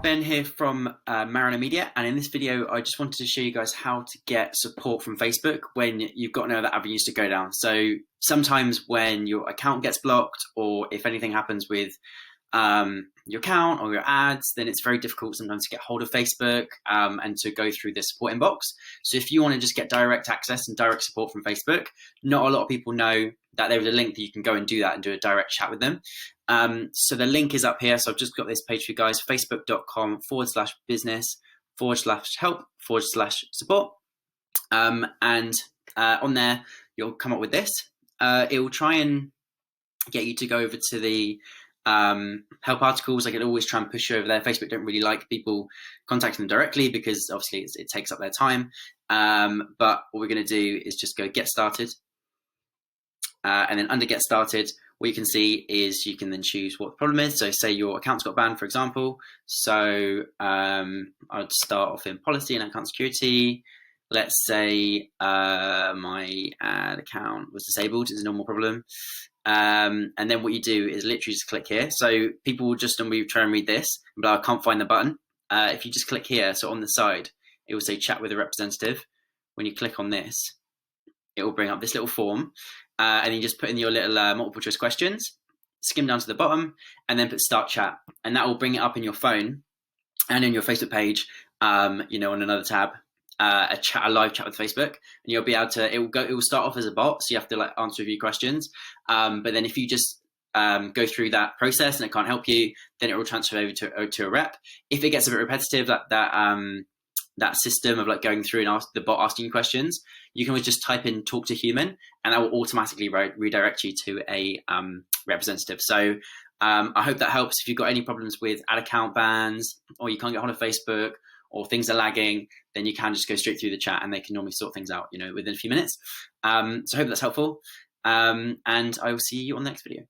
Ben here from Mariner Media, and in this video I just wanted to show you guys how to get support from Facebook when you've got no other avenues to go down. So sometimes when your account gets blocked, or if anything happens with your account or your ads, then it's very difficult sometimes to get hold of Facebook and to go through the support inbox. So if you want to just get direct access and direct support from Facebook, not a lot of people know that there is a link that you can go and do that and do a direct chat with them. So the link is up here. So I've just got this page for you guys, facebook.com/business/help/support. And on there, you'll come up with this. It will try and get you to go over to the help articles. I can always try and push you over there. Facebook don't really like people contacting them directly because obviously it takes up their time. But what we're going to do is just go get started. And then under get started, what you can see is you can then choose what the problem is. So say your account's got banned, for example. So I'd start off in policy and account security. Let's say my ad account was disabled. It's a normal problem. And then what you do is literally just click here. So people will just, when we try and read this, but I can't find the button. If you just click here, so on the side, it will say chat with a representative. When you click on this, it will bring up this little form. And you just put in your little multiple choice questions, skim down to the bottom, and then put start chat. And that will bring it up in your phone and in your Facebook page, on another tab, a live chat with Facebook. And you'll be able to, it will start off as a bot, so you have to answer a few questions. But then if you just go through that process and it can't help you, then it will transfer over to a rep. If it gets a bit repetitive, that system of going through and the bot asking you questions, you can always just type in talk to human, and that will automatically redirect you to a representative. So I hope that helps. If you've got any problems with ad account bans, or you can't get hold of Facebook, or things are lagging, then you can just go straight through the chat and they can normally sort things out, within a few minutes. So I hope that's helpful. And I will see you on the next video.